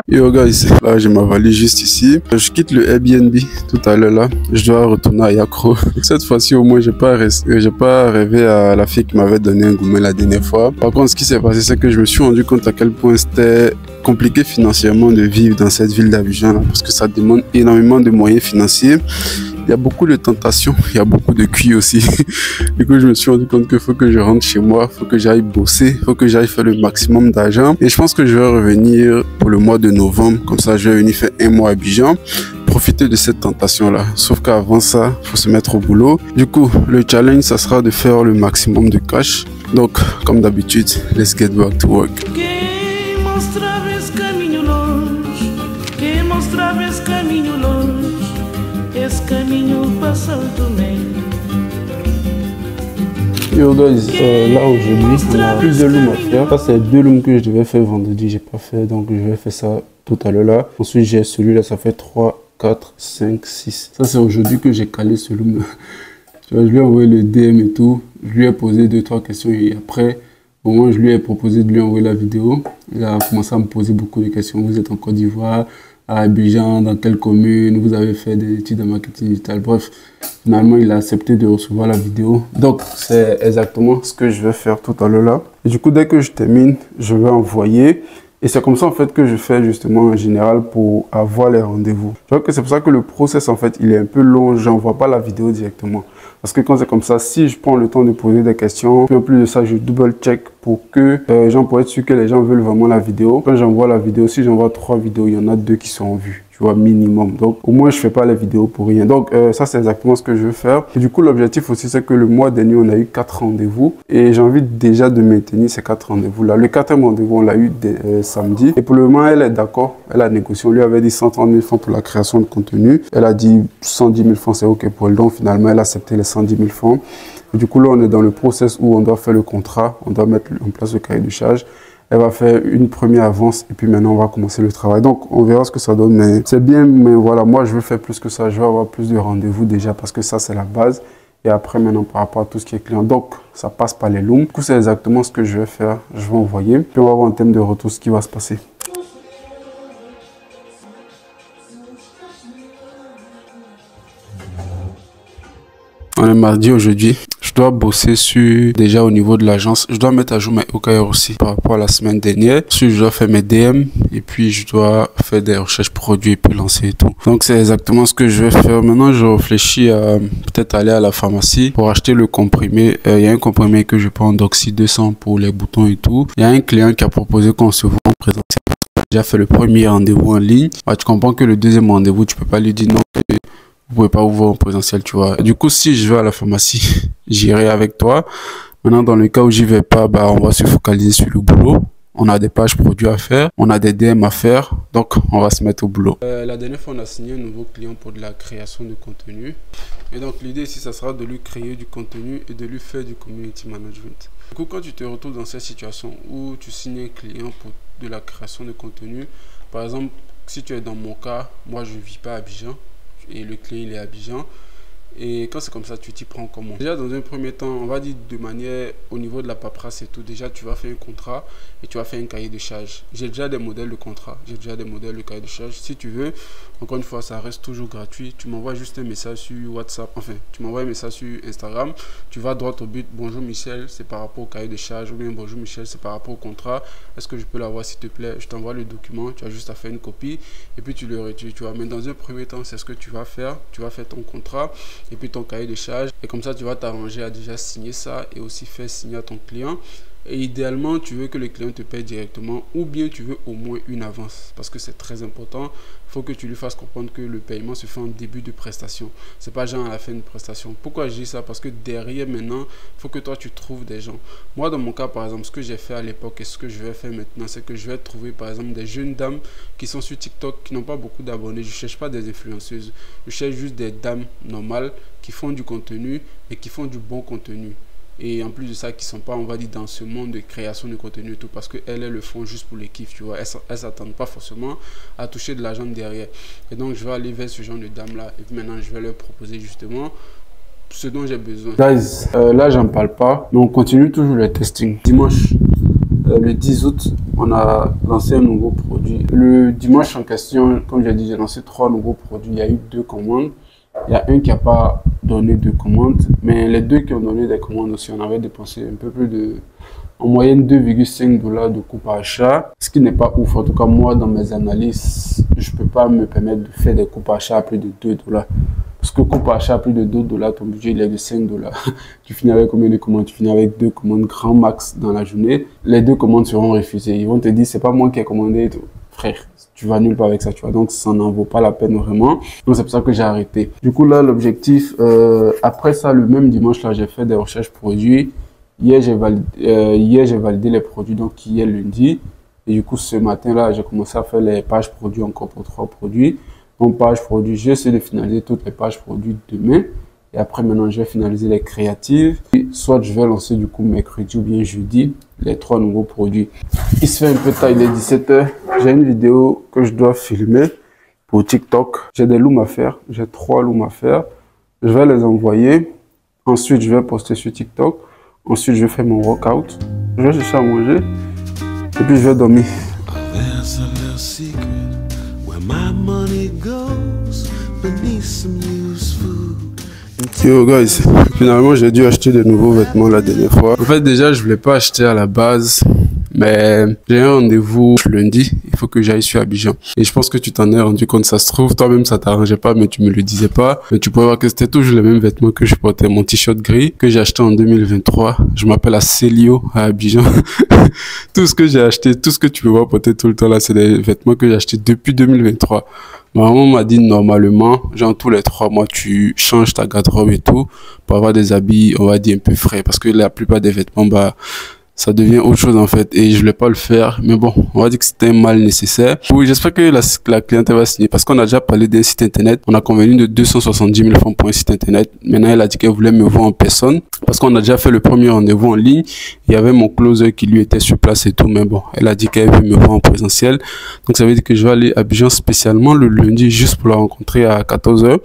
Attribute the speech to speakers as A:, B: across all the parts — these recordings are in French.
A: Yo guys, là j'ai ma valise juste ici. Je quitte le Airbnb tout à l'heure là. Je dois retourner à Yakro. Cette fois-ci au moins j'ai pas rêvé à la fille qui m'avait donné un gourmet la dernière fois. Par contre ce qui s'est passé c'est que je me suis rendu compte à quel point c'était compliqué financièrement de vivre dans cette ville d'Abidjan là, parce que ça demande énormément de moyens financiers. Il y a beaucoup de tentations, il y a beaucoup de cuits aussi. Du coup, je me suis rendu compte qu'il faut que je rentre chez moi, il faut que j'aille bosser, il faut que j'aille faire le maximum d'argent. Et je pense que je vais revenir pour le mois de novembre, comme ça je vais venir faire un mois à Abidjan, profiter de cette tentation-là. Sauf qu'avant ça, il faut se mettre au boulot. Du coup, le challenge, ça sera de faire le maximum de cash. Donc, comme d'habitude, let's get back to work. Yo guys, là aujourd'hui on a plusieurs looms à faire. Ça c'est deux looms que je devais faire vendredi, j'ai pas fait, donc je vais faire ça tout à l'heure là. Ensuite j'ai celui-là, ça fait 3, 4, 5, 6. Ça c'est aujourd'hui que j'ai calé ce loom. Tu vois, je lui ai envoyé le DM et tout, je lui ai posé 2-3 questions et après au moins je lui ai proposé de lui envoyer la vidéo. Il a commencé à me poser beaucoup de questions. Vous êtes en Côte d'Ivoire, à Abidjan, dans quelle commune, vous avez fait des études en marketing digital, bref, finalement il a accepté de recevoir la vidéo. Donc c'est exactement ce que je vais faire tout à l'heure là. Et du coup dès que je termine, je vais envoyer. Et c'est comme ça en fait que je fais justement en général pour avoir les rendez-vous. Je vois que c'est pour ça que le process en fait il est un peu long, j'envoie pas la vidéo directement. Parce que quand c'est comme ça, si je prends le temps de poser des questions, puis en plus de ça, je double check pour que les gens, pour être sûr que les gens veulent vraiment la vidéo. Quand j'envoie la vidéo, si j'envoie 3 vidéos, il y en a 2 qui sont vues, tu vois, minimum. Donc au moins, je fais pas les vidéos pour rien. Donc ça, c'est exactement ce que je veux faire. Et du coup, l'objectif aussi, c'est que le mois dernier, on a eu 4 rendez-vous. Et j'ai envie déjà de maintenir ces 4 rendez-vous-là. Le 4e rendez-vous, on l'a eu samedi. Et pour le moment, elle est d'accord. Elle a négocié. On lui avait dit 130 000 francs pour la création de contenu. Elle a dit 110 000 francs, c'est OK pour elle. Donc finalement, elle a accepté les 110 000 francs. Et du coup, là, on est dans le process où on doit faire le contrat, on doit mettre en place le cahier de charge. Elle va faire une première avance et puis maintenant, on va commencer le travail. Donc, on verra ce que ça donne. Mais c'est bien, mais voilà, moi, je veux faire plus que ça. Je veux avoir plus de rendez-vous déjà parce que ça, c'est la base. Et après, maintenant, par rapport à tout ce qui est client. Donc, ça passe par les looms. Du coup, c'est exactement ce que je vais faire. Je vais envoyer. Puis, on va voir en termes de retour ce qui va se passer. On est mardi aujourd'hui. Je dois bosser sur, déjà au niveau de l'agence, je dois mettre à jour mes OKR aussi par rapport à la semaine dernière. Ensuite, je dois faire mes DM et puis je dois faire des recherches produits et puis lancer et tout. Donc, c'est exactement ce que je vais faire. Maintenant, je réfléchis à peut-être aller à la pharmacie pour acheter le comprimé. Il y a un comprimé que je prends en Doxy 200 pour les boutons et tout. Il y a un client qui a proposé qu'on se voit en présentiel. J'ai déjà fait le premier rendez-vous en ligne. Ah, tu comprends que le deuxième rendez-vous, tu peux pas lui dire non. Vous pouvez pas vous voir en présentiel, tu vois. Du coup, si je vais à la pharmacie, j'irai avec toi. Maintenant, dans le cas où j'y vais pas, bah, on va se focaliser sur le boulot. On a des pages produits à faire, on a des DM à faire, donc on va se mettre au boulot. La dernière fois, on a signé un nouveau client pour de la création de contenu. Et donc, l'idée ici, ça sera de lui créer du contenu et de lui faire du community management. Du coup, quand tu te retrouves dans cette situation où tu signes un client pour de la création de contenu, par exemple, si tu es dans mon cas, moi, je vis pas à Abidjan. Et le client il est à Abidjan. Et quand c'est comme ça, tu t'y prends comment? Déjà, dans un premier temps, on va dire de manière au niveau de la paperasse et tout. Déjà, tu vas faire un contrat et tu vas faire un cahier de charge. J'ai déjà des modèles de contrat, j'ai déjà des modèles de cahier de charge. Si tu veux, encore une fois, ça reste toujours gratuit. Tu m'envoies juste un message sur WhatsApp. Enfin, tu m'envoies un message sur Instagram. Tu vas droit au but. Bonjour Michel, c'est par rapport au cahier de charge. Ou bien bonjour Michel, c'est par rapport au contrat. Est-ce que je peux l'avoir s'il te plaît? Je t'envoie le document. Tu as juste à faire une copie et puis tu le retires. Tu vois. Mais dans un premier temps, c'est ce que tu vas faire. Tu vas faire ton contrat et puis ton cahier de charge, et comme ça tu vas t'arranger à déjà signer ça et aussi faire signer à ton client. Et idéalement, tu veux que le client te paye directement ou bien tu veux au moins une avance parce que c'est très important. Il faut que tu lui fasses comprendre que le paiement se fait en début de prestation. C'est pas genre à la fin de prestation. Pourquoi je dis ça? Parce que derrière maintenant, il faut que toi tu trouves des gens. Moi dans mon cas par exemple, ce que j'ai fait à l'époque et ce que je vais faire maintenant, c'est que je vais trouver par exemple des jeunes dames qui sont sur TikTok, qui n'ont pas beaucoup d'abonnés. Je cherche pas des influenceuses. Je cherche juste des dames normales qui font du contenu et qui font du bon contenu. Et en plus de ça, qui sont pas, on va dire, dans ce monde de création de contenu et tout, parce qu'elles le font juste pour les kiffs, tu vois. Elles s'attendent pas forcément à toucher de l'argent derrière. Et donc, je vais aller vers ce genre de dames-là. Et puis maintenant, je vais leur proposer justement ce dont j'ai besoin. Guys, là, j'en parle pas, mais on continue toujours le testing. Dimanche, le 10 août, on a lancé un nouveau produit. Le dimanche en question, comme j'ai dit, j'ai lancé 3 nouveaux produits. Il y a eu 2 commandes. Il y a un qui n'a pas donné de commandes, mais les 2 qui ont donné des commandes aussi, on avait dépensé un peu plus de, en moyenne, 2,5 $ de coût par achat, ce qui n'est pas ouf. En tout cas, moi, dans mes analyses, je ne peux pas me permettre de faire des coûts par achat à plus de 2 $. Parce que coût par achat à plus de 2 $, ton budget il est de 5 $. Tu finis avec combien de commandes? Tu finis avec 2 commandes grand max dans la journée. Les 2 commandes seront refusées. Ils vont te dire, c'est pas moi qui ai commandé. Frère, tu vas nulle part avec ça, tu vois. Donc, ça n'en vaut pas la peine vraiment. Donc, c'est pour ça que j'ai arrêté. Du coup, là, l'objectif, après ça, le même dimanche, là, j'ai fait des recherches produits. Hier, j'ai validé les produits, donc hier, lundi. Et du coup, ce matin-là, j'ai commencé à faire les pages produits encore pour 3 produits. Donc, page produit, j'essaie de finaliser toutes les pages produits demain. Et après, maintenant, je vais finaliser les créatives. Et soit je vais lancer du coup mercredi ou bien jeudi les 3 nouveaux produits. Il se fait un peu tard, il est 17 h. J'ai une vidéo que je dois filmer pour TikTok. J'ai des looms à faire. J'ai 3 looms à faire. Je vais les envoyer. Ensuite, je vais poster sur TikTok. Ensuite, je vais faire mon workout. Je vais chercher à manger. Et puis, je vais dormir. Yo guys, finalement j'ai dû acheter de nouveaux vêtements la dernière fois. En fait déjà je voulais pas acheter à la base, mais j'ai un rendez-vous lundi, il faut que j'aille sur Abidjan. Et je pense que tu t'en es rendu compte, ça se trouve, toi-même ça t'arrangeait pas, mais tu me le disais pas. Mais tu pouvais voir que c'était toujours les mêmes vêtements que je portais, mon t-shirt gris que j'ai acheté en 2023. Je m'appelle Célio à Abidjan. Tout ce que j'ai acheté, tout ce que tu peux voir porter tout le temps là, c'est des vêtements que j'ai achetés depuis 2023. Ma maman m'a dit normalement, genre tous les 3 mois, tu changes ta garde-robe et tout pour avoir des habits, on va dire, un peu frais. Parce que la plupart des vêtements, bah, ça devient autre chose en fait. Et je voulais pas le faire. Mais bon, on va dire que c'était un mal nécessaire. Oui, j'espère que la clientèle va signer. Parce qu'on a déjà parlé d'un site internet. On a convenu de 270 000 francs pour un site internet. Maintenant, elle a dit qu'elle voulait me voir en personne. Parce qu'on a déjà fait le premier rendez-vous en ligne. Il y avait mon closer qui lui était sur place et tout. Mais bon, elle a dit qu'elle veut me voir en présentiel. Donc ça veut dire que je vais aller à Abidjan spécialement le lundi juste pour la rencontrer à 14 h.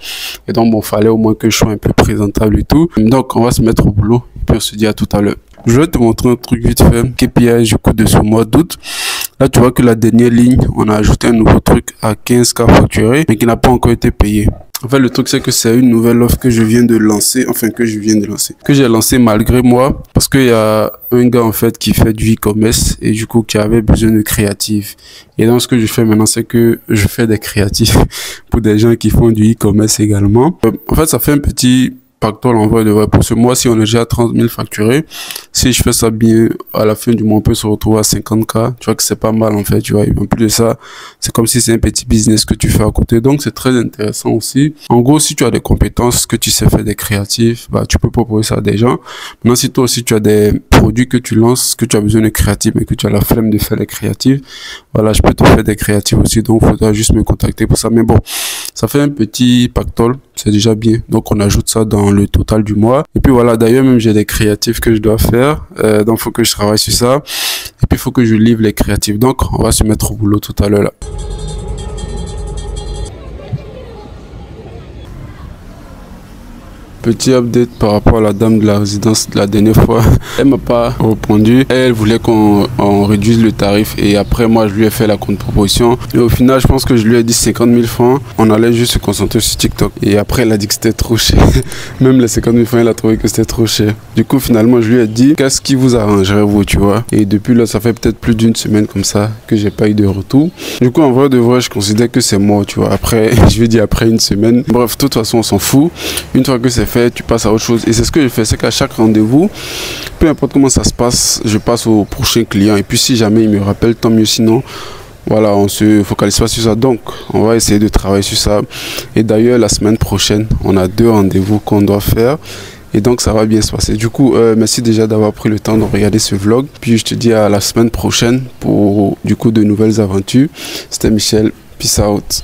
A: Et donc bon, fallait au moins que je sois un peu présentable et tout. Donc on va se mettre au boulot. Et puis on se dit à tout à l'heure. Je vais te montrer un truc vite fait, KPI du coup de ce mois d'août. Là, tu vois que la dernière ligne, on a ajouté un nouveau truc à 15K facturé, mais qui n'a pas encore été payé. En fait, le truc, c'est que c'est une nouvelle offre que je viens de lancer, que j'ai lancé malgré moi, parce qu'il y a un gars, en fait, qui fait du e-commerce et du coup, qui avait besoin de créatifs. Et donc, ce que je fais maintenant, c'est que je fais des créatifs pour des gens qui font du e-commerce également. En fait, ça fait un petit pactole en vrai de vrai. Pour ce mois-ci, on est déjà à 30 000 facturés. Si je fais ça bien, à la fin du mois, on peut se retrouver à 50K. Tu vois que c'est pas mal, en fait, tu vois. Et en plus de ça, c'est comme si c'est un petit business que tu fais à côté. Donc, c'est très intéressant aussi. En gros, si tu as des compétences, que tu sais faire des créatifs, bah, tu peux proposer ça à des gens. Maintenant, si toi aussi, tu as des produits que tu lances, que tu as besoin de créatifs, mais que tu as la flemme de faire des créatifs, voilà, je peux te faire des créatifs aussi. Donc, il faudra juste me contacter pour ça. Mais bon, ça fait un petit pactole. C'est déjà bien. Donc, on ajoute ça dans le total du mois. Et puis voilà, d'ailleurs, même j'ai des créatifs que je dois faire. Donc, il faut que je travaille sur ça. Et puis, il faut que je livre les créatifs. Donc, on va se mettre au boulot tout à l'heure là. Petit update par rapport à la dame de la résidence de la dernière fois. Elle m'a pas répondu. Elle voulait qu'on réduise le tarif et après moi je lui ai fait la contre-proposition. Et au final je pense que je lui ai dit 50 000 francs. On allait juste se concentrer sur TikTok. Et après elle a dit que c'était trop cher. Même les 50 000 francs elle a trouvé que c'était trop cher. Du coup finalement je lui ai dit qu'est-ce qui vous arrangerait vous, tu vois. Et depuis là ça fait peut-être plus d'une semaine comme ça que j'ai pas eu de retour. Du coup en vrai de vrai je considère que c'est mort, tu vois. Après je vais dire après une semaine. Bref de toute façon on s'en fout. Une fois que c'est fait, tu passes à autre chose. Et c'est ce que je fais, c'est qu'à chaque rendez-vous, peu importe comment ça se passe, je passe au prochain client. Et puis si jamais il me rappelle, tant mieux. Sinon, voilà, on se focalise pas sur ça. Donc, on va essayer de travailler sur ça. Et d'ailleurs, la semaine prochaine, on a 2 rendez-vous qu'on doit faire. Et donc, ça va bien se passer. Du coup, merci déjà d'avoir pris le temps de regarder ce vlog. Puis, je te dis à la semaine prochaine pour, du coup, de nouvelles aventures. C'était Michel. Peace out.